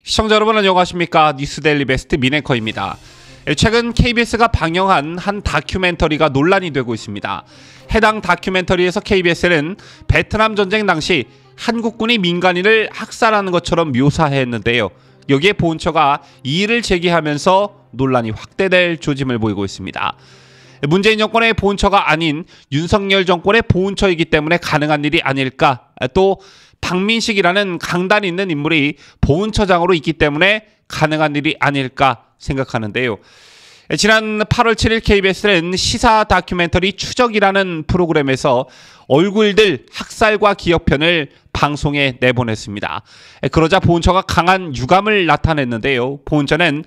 시청자 여러분 안녕하십니까. 뉴스데일리 베스트 민앵커입니다. 최근 KBS가 방영한 한 다큐멘터리가 논란이 되고 있습니다. 해당 다큐멘터리에서 KBS는 베트남 전쟁 당시 한국군이 민간인을 학살하는 것처럼 묘사했는데요. 여기에 보훈처가 이의를 제기하면서 논란이 확대될 조짐을 보이고 있습니다. 문재인 정권의 보훈처가 아닌 윤석열 정권의 보훈처이기 때문에 가능한 일이 아닐까, 또 박민식이라는 강단 있는 인물이 보훈처장으로 있기 때문에 가능한 일이 아닐까 생각하는데요. 지난 8월 7일 KBS는 시사 다큐멘터리 추적이라는 프로그램에서 얼굴들 학살과 기억편을 방송에 내보냈습니다. 그러자 보훈처가 강한 유감을 나타냈는데요. 보훈처는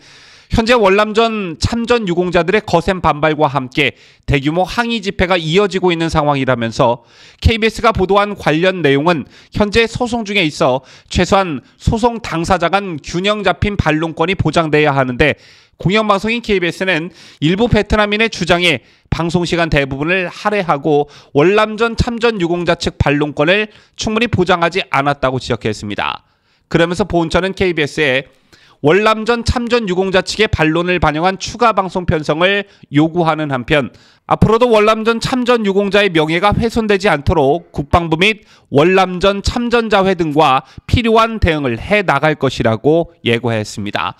현재 월남전 참전 유공자들의 거센 반발과 함께 대규모 항의 집회가 이어지고 있는 상황이라면서 KBS가 보도한 관련 내용은 현재 소송 중에 있어 최소한 소송 당사자 간 균형 잡힌 반론권이 보장돼야 하는데, 공영방송인 KBS는 일부 베트남인의 주장에 방송시간 대부분을 할애하고 월남전 참전 유공자 측 반론권을 충분히 보장하지 않았다고 지적했습니다. 그러면서 보훈처는 KBS에 월남전 참전 유공자 측의 반론을 반영한 추가 방송 편성을 요구하는 한편, 앞으로도 월남전 참전 유공자의 명예가 훼손되지 않도록 국방부 및 월남전 참전자회 등과 필요한 대응을 해 나갈 것이라고 예고했습니다.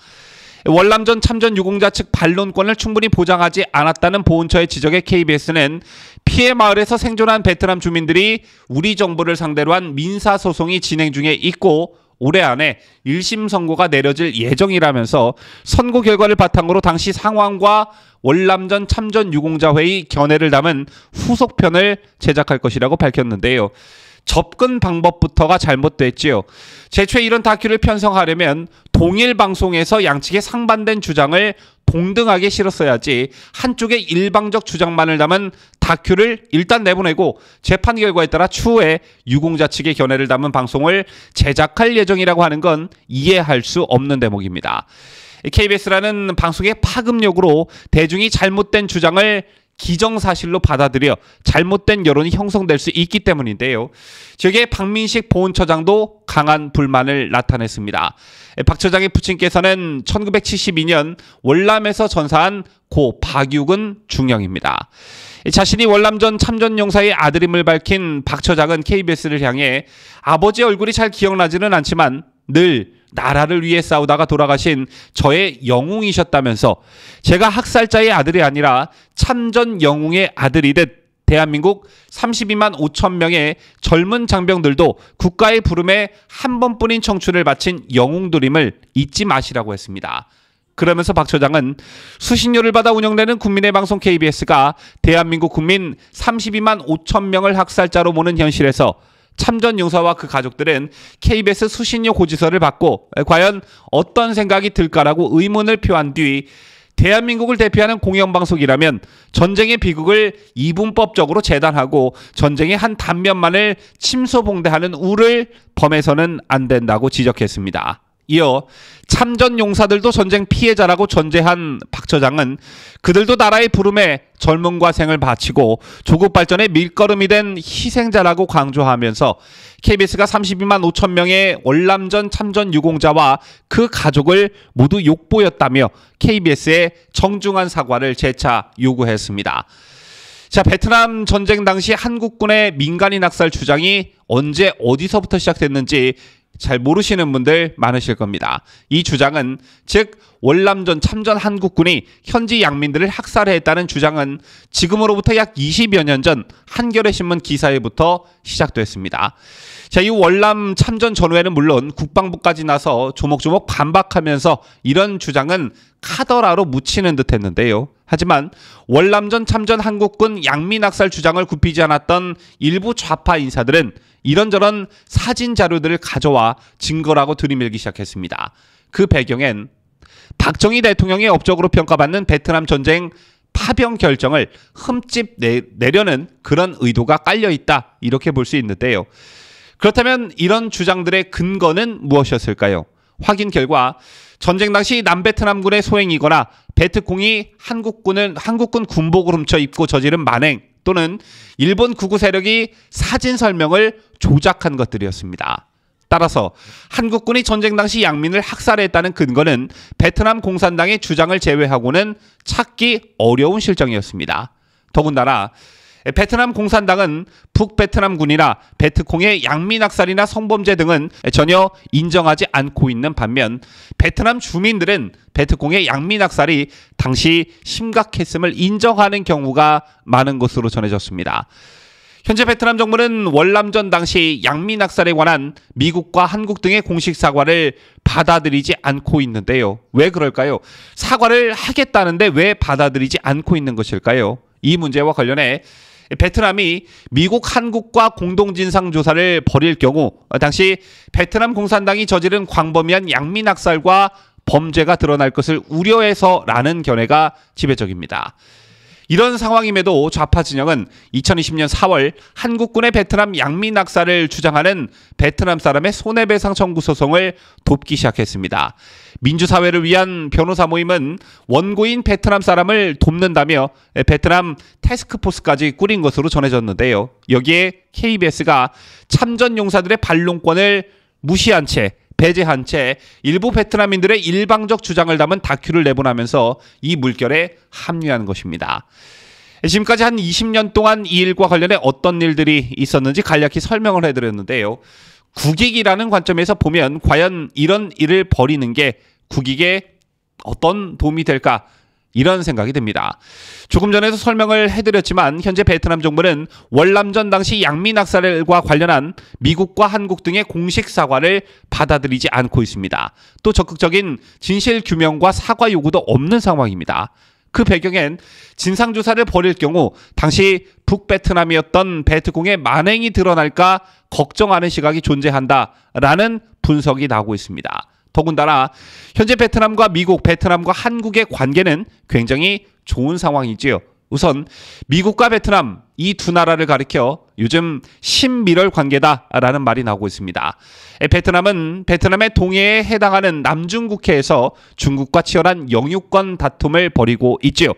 월남전 참전 유공자 측 반론권을 충분히 보장하지 않았다는 보훈처의 지적에 KBS는 피해 마을에서 생존한 베트남 주민들이 우리 정부를 상대로 한 민사소송이 진행 중에 있고 올해 안에 1심 선고가 내려질 예정이라면서 선고 결과를 바탕으로 당시 상황과 월남전 참전 유공자회의 견해를 담은 후속편을 제작할 것이라고 밝혔는데요. 접근 방법부터가 잘못됐지요. 제초에 이런 다큐를 편성하려면 동일 방송에서 양측의 상반된 주장을 동등하게 실었어야지 한쪽의 일방적 주장만을 담은 다큐를 일단 내보내고 재판 결과에 따라 추후에 유공자 측의 견해를 담은 방송을 제작할 예정이라고 하는 건 이해할 수 없는 대목입니다. KBS라는 방송의 파급력으로 대중이 잘못된 주장을 기정사실로 받아들여 잘못된 여론이 형성될 수 있기 때문인데요. 여기에 박민식 보훈처장도 강한 불만을 나타냈습니다. 박 처장의 부친께서는 1972년 월남에서 전사한 고 박유근 중령입니다. 자신이 월남전 참전용사의 아들임을 밝힌 박 처장은 KBS를 향해 아버지 얼굴이 잘 기억나지는 않지만 늘 나라를 위해 싸우다가 돌아가신 저의 영웅이셨다면서 제가 학살자의 아들이 아니라 참전 영웅의 아들이듯 대한민국 32만 5천 명의 젊은 장병들도 국가의 부름에 한 번뿐인 청춘을 바친 영웅들임을 잊지 마시라고 했습니다. 그러면서 박 처장은 수신료를 받아 운영되는 국민의 방송 KBS가 대한민국 국민 32만 5천 명을 학살자로 모는 현실에서 참전 용사와 그 가족들은 KBS 수신료 고지서를 받고 과연 어떤 생각이 들까라고 의문을 표한 뒤 대한민국을 대표하는 공영방송이라면 전쟁의 비극을 이분법적으로 재단하고 전쟁의 한 단면만을 침소봉대하는 우를 범해서는 안 된다고 지적했습니다. 이어 참전 용사들도 전쟁 피해자라고 전제한 박 처장은 그들도 나라의 부름에 젊음과 생을 바치고 조국 발전의 밀거름이 된 희생자라고 강조하면서 KBS가 32만 5천 명의 월남전 참전 유공자와 그 가족을 모두 욕보였다며 KBS에 정중한 사과를 재차 요구했습니다. 자, 베트남 전쟁 당시 한국군의 민간인 학살 주장이 언제 어디서부터 시작됐는지 잘 모르시는 분들 많으실 겁니다. 이 주장은, 즉 월남전 참전 한국군이 현지 양민들을 학살했다는 주장은 지금으로부터 약 20여 년 전 한겨레 신문 기사에부터 시작됐습니다. 자, 이 월남 참전 전후에는 물론 국방부까지 나서 조목조목 반박하면서 이런 주장은 카더라로 묻히는 듯 했는데요. 하지만 월남전 참전 한국군 양민 학살 주장을 굽히지 않았던 일부 좌파 인사들은 이런저런 사진 자료들을 가져와 증거라고 들이밀기 시작했습니다. 그 배경엔 박정희 대통령의 업적으로 평가받는 베트남 전쟁 파병 결정을 흠집 내려는 그런 의도가 깔려있다, 이렇게 볼 수 있는데요. 그렇다면 이런 주장들의 근거는 무엇이었을까요? 확인 결과 전쟁 당시 남베트남군의 소행이거나 베트콩이 한국군 군복을 훔쳐 입고 저지른 만행 또는 일본 구구 세력이 사진 설명을 조작한 것들이었습니다. 따라서 한국군이 전쟁 당시 양민을 학살했다는 근거는 베트남 공산당의 주장을 제외하고는 찾기 어려운 실정이었습니다. 더군다나 베트남 공산당은 북베트남군이나 베트콩의 양민 학살이나 성범죄 등은 전혀 인정하지 않고 있는 반면 베트남 주민들은 베트콩의 양민 학살이 당시 심각했음을 인정하는 경우가 많은 것으로 전해졌습니다. 현재 베트남 정부는 월남전 당시 양민 학살에 관한 미국과 한국 등의 공식 사과를 받아들이지 않고 있는데요. 왜 그럴까요? 사과를 하겠다는데 왜 받아들이지 않고 있는 것일까요? 이 문제와 관련해 베트남이 미국, 한국과 공동진상조사를 벌일 경우 당시 베트남 공산당이 저지른 광범위한 양민 학살과 범죄가 드러날 것을 우려해서라는 견해가 지배적입니다. 이런 상황임에도 좌파 진영은 2020년 4월 한국군의 베트남 양민 학살을 주장하는 베트남 사람의 손해배상 청구 소송을 돕기 시작했습니다. 민주사회를 위한 변호사 모임은 원고인 베트남 사람을 돕는다며 베트남 태스크포스까지 꾸린 것으로 전해졌는데요. 여기에 KBS가 참전 용사들의 반론권을 무시한 채 배제한 채 일부 베트남인들의 일방적 주장을 담은 다큐를 내보내면서 이 물결에 합류한 것입니다. 지금까지 한 20년 동안 이 일과 관련해 어떤 일들이 있었는지 간략히 설명을 해드렸는데요. 국익이라는 관점에서 보면 과연 이런 일을 벌이는 게 국익에 어떤 도움이 될까? 이런 생각이 듭니다. 조금 전에도 설명을 해드렸지만 현재 베트남 정부는 월남전 당시 양민 학살과 관련한 미국과 한국 등의 공식 사과를 받아들이지 않고 있습니다. 또 적극적인 진실 규명과 사과 요구도 없는 상황입니다. 그 배경엔 진상조사를 벌일 경우 당시 북베트남이었던 베트콩의 만행이 드러날까 걱정하는 시각이 존재한다라는 분석이 나오고 있습니다. 더군다나 현재 베트남과 미국, 베트남과 한국의 관계는 굉장히 좋은 상황이지요. 우선 미국과 베트남 이 두 나라를 가리켜 요즘 신밀월 관계다라는 말이 나오고 있습니다. 베트남은 베트남의 동해에 해당하는 남중국해에서 중국과 치열한 영유권 다툼을 벌이고 있지요.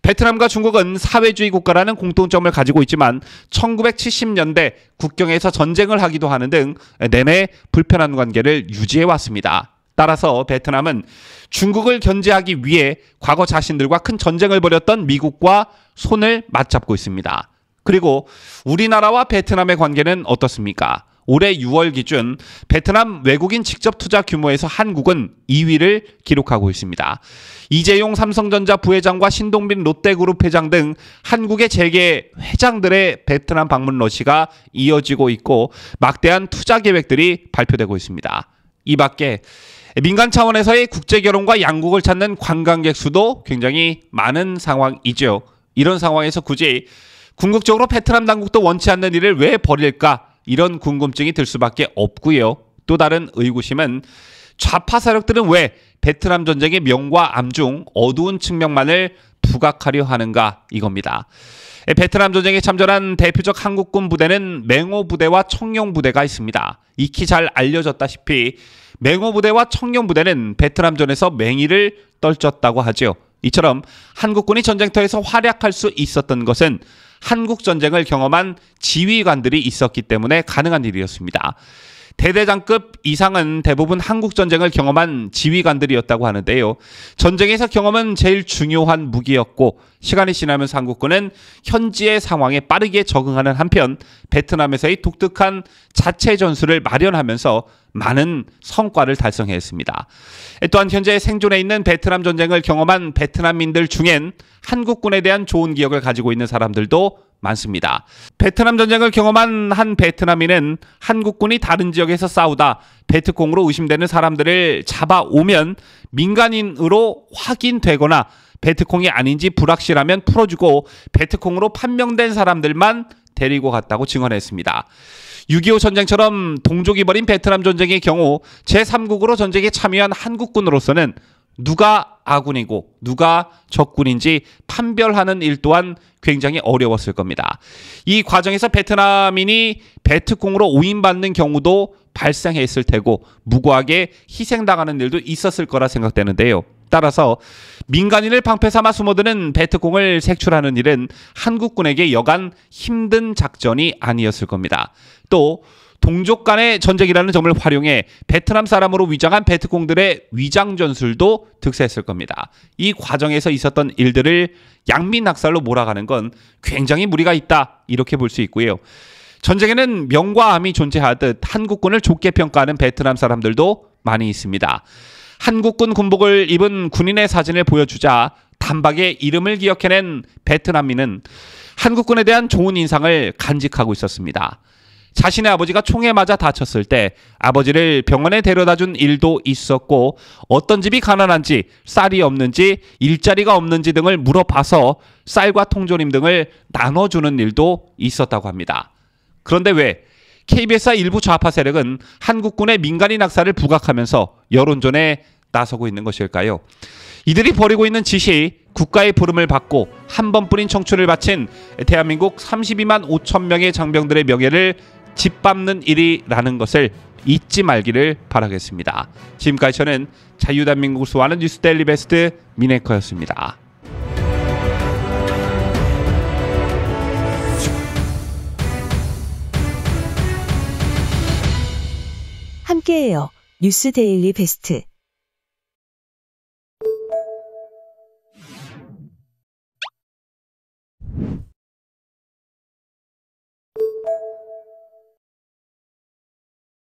베트남과 중국은 사회주의 국가라는 공통점을 가지고 있지만 1970년대 국경에서 전쟁을 하기도 하는 등 내내 불편한 관계를 유지해 왔습니다. 따라서 베트남은 중국을 견제하기 위해 과거 자신들과 큰 전쟁을 벌였던 미국과 손을 맞잡고 있습니다. 그리고 우리나라와 베트남의 관계는 어떻습니까? 올해 6월 기준 베트남 외국인 직접 투자 규모에서 한국은 2위를 기록하고 있습니다. 이재용 삼성전자 부회장과 신동빈 롯데그룹 회장 등 한국의 재계 회장들의 베트남 방문 러시가 이어지고 있고 막대한 투자 계획들이 발표되고 있습니다. 이 밖에 민간 차원에서의 국제결혼과 양국을 찾는 관광객 수도 굉장히 많은 상황이죠. 이런 상황에서 굳이 궁극적으로 베트남 당국도 원치 않는 일을 왜 벌일까? 이런 궁금증이 들 수밖에 없고요. 또 다른 의구심은 좌파 세력들은 왜 베트남 전쟁의 명과 암 중 어두운 측면만을 부각하려 하는가 이겁니다. 베트남 전쟁에 참전한 대표적 한국군 부대는 맹호 부대와 청룡 부대가 있습니다. 익히 잘 알려졌다시피 맹호 부대와 청룡 부대는 베트남전에서 맹위를 떨쳤다고 하죠. 이처럼 한국군이 전쟁터에서 활약할 수 있었던 것은 한국 전쟁을 경험한 지휘관들이 있었기 때문에 가능한 일이었습니다. 대대장급 이상은 대부분 한국 전쟁을 경험한 지휘관들이었다고 하는데요. 전쟁에서 경험은 제일 중요한 무기였고 시간이 지나면서 한국군은 현지의 상황에 빠르게 적응하는 한편 베트남에서의 독특한 자체 전술을 마련하면서 많은 성과를 달성했습니다. 또한 현재 생존해 있는 베트남 전쟁을 경험한 베트남민들 중엔 한국군에 대한 좋은 기억을 가지고 있는 사람들도 많습니다. 베트남 전쟁을 경험한 한 베트남인은 한국군이 다른 지역에서 싸우다 베트콩으로 의심되는 사람들을 잡아오면 민간인으로 확인되거나 베트콩이 아닌지 불확실하면 풀어주고 베트콩으로 판명된 사람들만 데리고 갔다고 증언했습니다. 6.25 전쟁처럼 동족이 벌인 베트남 전쟁의 경우 제3국으로 전쟁에 참여한 한국군으로서는 누가 아군이고 누가 적군인지 판별하는 일 또한 굉장히 어려웠을 겁니다. 이 과정에서 베트남인이 베트콩으로 오인받는 경우도 발생했을 테고 무고하게 희생당하는 일도 있었을 거라 생각되는데요. 따라서 민간인을 방패 삼아 숨어드는 베트콩을 색출하는 일은 한국군에게 여간 힘든 작전이 아니었을 겁니다. 또 동족 간의 전쟁이라는 점을 활용해 베트남 사람으로 위장한 베트콩들의 위장 전술도 득세했을 겁니다. 이 과정에서 있었던 일들을 양민 낙살로 몰아가는 건 굉장히 무리가 있다, 이렇게 볼 수 있고요. 전쟁에는 명과 암이 존재하듯 한국군을 좋게 평가하는 베트남 사람들도 많이 있습니다. 한국군 군복을 입은 군인의 사진을 보여주자 단박에 이름을 기억해낸 베트남민은 한국군에 대한 좋은 인상을 간직하고 있었습니다. 자신의 아버지가 총에 맞아 다쳤을 때 아버지를 병원에 데려다준 일도 있었고, 어떤 집이 가난한지, 쌀이 없는지, 일자리가 없는지 등을 물어봐서 쌀과 통조림 등을 나눠주는 일도 있었다고 합니다. 그런데 왜 KBS와 일부 좌파 세력은 한국군의 민간인 낙사를 부각하면서 여론전에 나서고 있는 것일까요? 이들이 벌이고 있는 짓이 국가의 부름을 받고 한 번뿐인 청춘을 바친 대한민국 32만 5천 명의 장병들의 명예를 짓밟는 일이라는 것을 잊지 말기를 바라겠습니다. 지금까지 저는 자유대한민국을 수호하는 뉴스데일리 베스트 민앵커였습니다. 함께해요. 뉴스데일리 베스트.